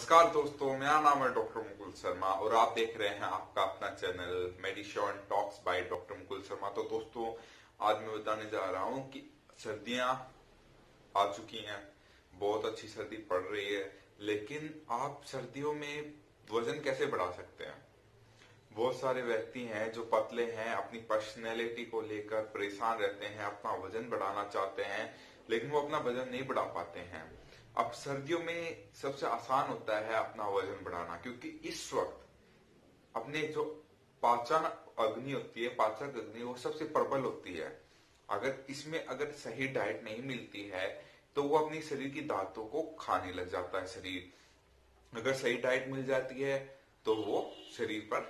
नमस्कार दोस्तों, मेरा नाम है डॉक्टर मुकुल शर्मा और आप देख रहे हैं आपका अपना channel medicine talks by doctor Mukul Sharma. तो दोस्तों, आज मैं बताने जा रहा हूं कि सर्दियां आ चुकी हैं, बहुत अच्छी सर्दी पड़ रही है, लेकिन आप सर्दियों में वजन कैसे बढ़ा सकते हैं। बहुत सारे व्यक्ति हैं जो पतले हैं, अपनी पर्सनैलिटी को लेकर परेशान रहते हैं, अपना वजन बढ़ाना चाहते हैं लेकिन वो अपना वजन नहीं बढ़ा पाते हैं। अब सर्दियों में सबसे आसान होता है अपना वजन बढ़ाना, क्योंकि इस वक्त अपने जो पाचन अग्नि होती है, पाचक अग्नि, वो सबसे प्रबल होती है। अगर सही डाइट नहीं मिलती है तो वो अपनी शरीर की धातुओं को खाने लग जाता है। शरीर अगर सही डाइट मिल जाती है तो वो शरीर पर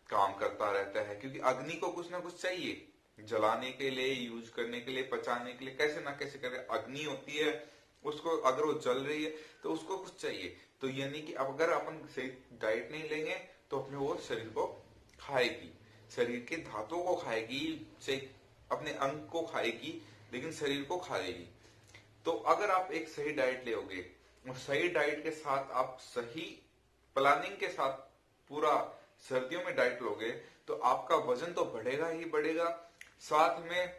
काम करता रहता है, क्योंकि अग्नि को कुछ ना कुछ चाहिए जलाने के लिए, यूज करने के लिए, पचाने के लिए, कैसे ना कैसे करके अग्नि होती है। उसको अगर वो जल रही है तो उसको कुछ चाहिए। तो यानी कि अब अगर अपन सही डाइट नहीं लेंगे तो अपने वो शरीर को खाएगी, शरीर के धातुओं को खाएगी, सही अपने अंग को खाएगी, लेकिन शरीर को खाएगी। तो अगर आप एक सही डाइट लेोगे और सही डाइट के साथ आप सही प्लानिंग के साथ पूरा सर्दियों में डाइट लोगे तो आपका वजन तो बढ़ेगा ही बढ़ेगा, साथ में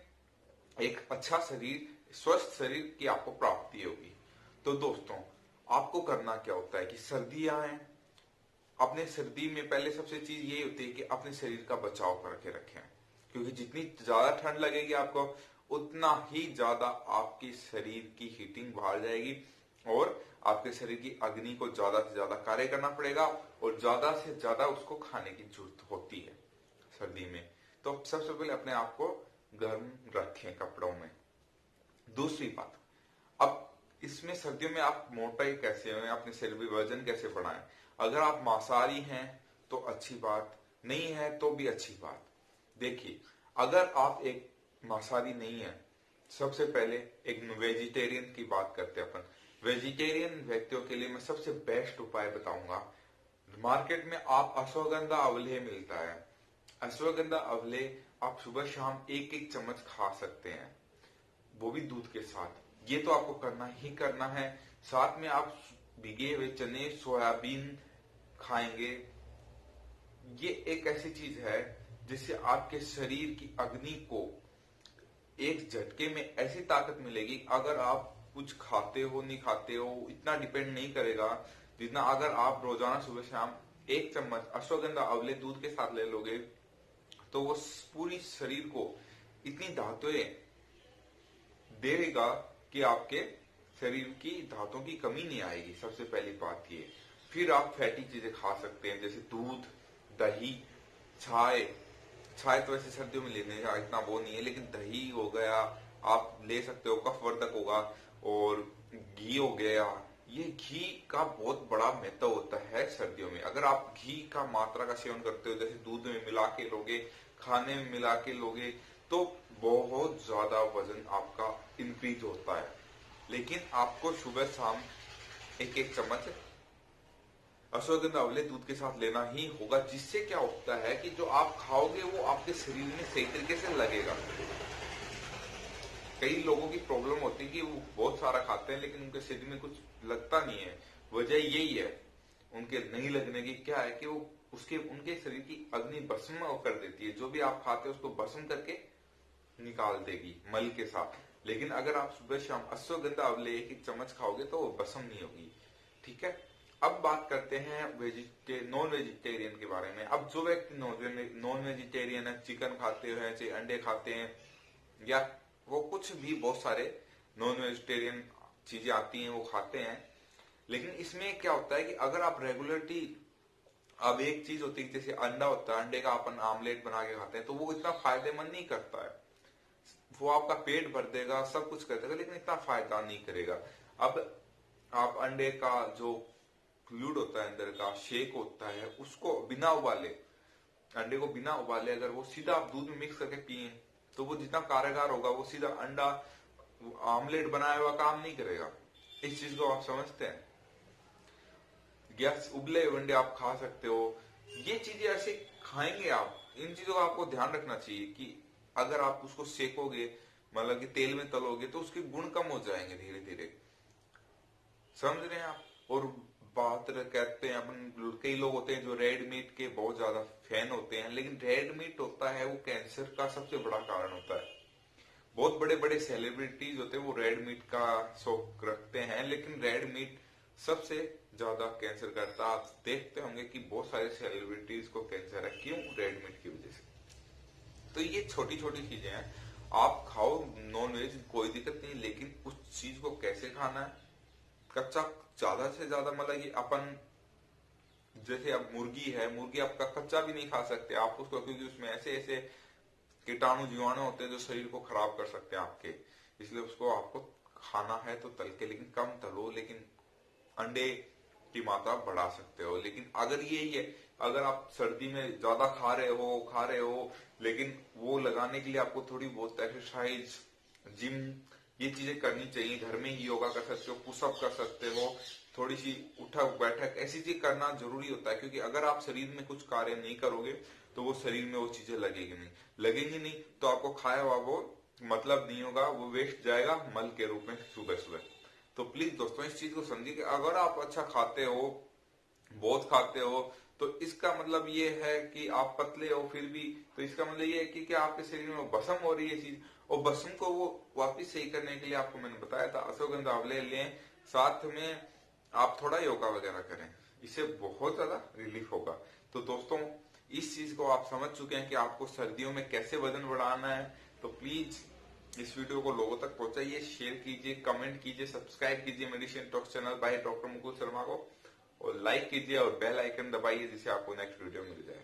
एक अच्छा शरीर, स्वस्थ शरीर की आपको प्राप्ति होगी। तो दोस्तों, आपको करना क्या होता है कि सर्दियां हैं, अपने सर्दी में पहले सबसे चीज ये होती है कि अपने शरीर का बचाव करके रखें, क्योंकि जितनी ज्यादा ठंड लगेगी आपको उतना ही ज्यादा आपकी शरीर की हीटिंग बढ़ जाएगी और आपके शरीर की अग्नि को ज्यादा से ज्यादा कार्य करना पड़ेगा और ज्यादा से ज्यादा उसको खाने की जरूरत होती है सर्दी में। तो सबसे पहले अपने आप को गर्म रखें कपड़ों में। दूसरी बात, अब इसमें सर्दियों में आप मोटाई कैसे हो, अपने शरीर में वजन कैसे बढ़ाएं। अगर आप मांसाहारी हैं तो अच्छी बात, नहीं है तो भी अच्छी बात। देखिए, अगर आप एक मांसाहारी नहीं है, सबसे पहले एक वेजिटेरियन की बात करते हैं अपन। वेजिटेरियन व्यक्तियों के लिए मैं सबसे बेस्ट उपाय बताऊंगा। मार्केट में आप अश्वगंधा अवले मिलता है, अश्वगंधा अवले आप सुबह शाम एक एक चम्मच खा सकते हैं, वो भी दूध के साथ। ये तो आपको करना ही करना है। साथ में आप भिगे हुए चने, सोयाबीन खाएंगे। ये एक ऐसी चीज है जिससे आपके शरीर की अग्नि को एक झटके में ऐसी ताकत मिलेगी। अगर आप कुछ खाते हो नहीं खाते हो इतना डिपेंड नहीं करेगा, जितना अगर आप रोजाना सुबह शाम एक चम्मच अश्वगंधा अवले दूध के साथ ले लोगे तो वो पूरी शरीर को इतनी धातुएं देगा कि आपके शरीर की धातुओं की कमी नहीं आएगी। सबसे पहली बात ये। फिर आप फैटी चीजें खा सकते हैं, जैसे दूध, दही, छाय। छाय तो वैसे सर्दियों में लेने का इतना वो नहीं है, लेकिन दही हो गया आप ले सकते हो, कफवर्धक होगा। और घी हो गया, ये घी का बहुत बड़ा महत्व होता है सर्दियों में। अगर आप घी का मात्रा का सेवन करते हो, जैसे दूध में मिला के लोगे, खाने में मिला के लोगे, तो बहुत ज्यादा वजन आपका इंक्रीज होता है। लेकिन आपको सुबह शाम एक एक चम्मच अश्वगंधा अवले दूध के साथ लेना ही होगा, जिससे क्या होता है कि जो आप खाओगे वो आपके शरीर में सही तरीके से लगेगा। कई लोगों की प्रॉब्लम होती है कि वो बहुत सारा खाते हैं लेकिन उनके शरीर में कुछ लगता नहीं है। वजह यही है उनके नहीं लगने की, क्या है कि वो उनके शरीर की अग्नि भस्म कर देती है। जो भी आप खाते हैं उसको भस्म करके निकाल देगी मल के साथ। लेकिन अगर आप सुबह शाम अश्वगंधा अवले एक एक चम्मच खाओगे तो वो भस्म नहीं होगी। ठीक है, अब बात करते हैं नॉन वेजिटेरियन के बारे में। अब जो व्यक्ति नॉन वेजिटेरियन है, चिकन खाते हैं, चाहे अंडे खाते हैं, या वो कुछ भी बहुत सारे नॉन वेजिटेरियन चीजें आती हैं वो खाते हैं। लेकिन इसमें क्या होता है कि अगर आप रेगुलरली, अब एक चीज होती है जैसे अंडा होता है, अंडे का अपन आमलेट बना के खाते हैं तो वो इतना फायदेमंद नहीं करता है। वो आपका पेट भर देगा, सब कुछ कर देगा, लेकिन इतना फायदा नहीं करेगा। अब आप अंडे का जो फ्लूइड होता है अंदर का, शेक होता है, उसको बिना उबाले, अंडे को बिना उबाले अगर वो सीधा आप दूध में मिक्स करके पिए तो वो जितना कारगर होगा वो सीधा अंडा आमलेट बनाया हुआ काम नहीं करेगा। इस चीज को आप समझते हैं। गैस उबले अंडे आप खा सकते हो, ये चीजें ऐसे खाएंगे आप। इन चीजों का आपको ध्यान रखना चाहिए कि अगर आप उसको सेकोगे, मतलब कि तेल में तलोगे, तो उसके गुण कम हो जाएंगे धीरे धीरे। समझ रहे हैं आप। और बात कहते हैं अपन, कई लोग होते हैं जो रेड मीट के बहुत ज्यादा फैन होते हैं, लेकिन रेड मीट होता है वो कैंसर का सबसे बड़ा कारण होता है। बहुत बड़े बड़े सेलिब्रिटीज होते हैं वो रेड मीट का शौक रखते हैं, लेकिन रेड मीट सबसे ज्यादा कैंसर करता है। आप देखते होंगे कि बहुत सारे सेलिब्रिटीज को कैंसर है, क्यों? रेड मीट की वजह से। तो ये छोटी छोटी चीजें हैं, आप खाओ नॉन वेज कोई दिक्कत नहीं, लेकिन उस चीज को कैसे खाना है। कच्चा ज्यादा से ज्यादा, मतलब ये अपन जैसे अब मुर्गी है, मुर्गी आपका कच्चा भी नहीं खा सकते आप उसको, क्योंकि उसमें ऐसे ऐसे कीटाणु जीवाणु होते हैं जो शरीर को खराब कर सकते हैं आपके। इसलिए उसको आपको खाना है तो तल के, लेकिन कम तलो। लेकिन अंडे की मात्रा बढ़ा सकते हो। लेकिन अगर यही है, अगर आप सर्दी में ज्यादा खा रहे हो, लेकिन वो लगाने के लिए आपको थोड़ी बहुत एक्सरसाइज, जिम, ये चीजें करनी चाहिए। घर में ही योगा कर सकते हो, पुशअप कर सकते हो, थोड़ी सी उठक बैठक, ऐसी चीज करना जरूरी होता है। क्योंकि अगर आप शरीर में कुछ कार्य नहीं करोगे तो वो शरीर में वो चीजें लगेंगी नहीं तो आपको खाया हुआ वो मतलब नहीं होगा, वो वेस्ट जाएगा मल के रूप में सुबह सुबह। तो प्लीज दोस्तों इस चीज को समझिए कि अगर आप अच्छा खाते हो, बहुत खाते हो, तो इसका मतलब ये है कि आप पतले हो फिर भी, तो इसका मतलब ये है कि क्या आपके शरीर में भस्म हो रही है चीज, और भस्म को वो वापस सही करने के लिए आपको मैंने बताया था अश्वगंधा आंवले लें, साथ में आप थोड़ा योगा वगैरह करें, इससे बहुत ज्यादा रिलीफ होगा। तो दोस्तों इस चीज को आप समझ चुके हैं कि आपको सर्दियों में कैसे वजन बढ़ाना है। तो प्लीज इस वीडियो को लोगों तक पहुंचाइए, शेयर कीजिए, कमेंट कीजिए, सब्सक्राइब कीजिए medicine talks channel by doctor Mukul Sharma को, और लाइक कीजिए और बेल आइकन दबाइए जिससे आपको नेक्स्ट वीडियो मिल जाए।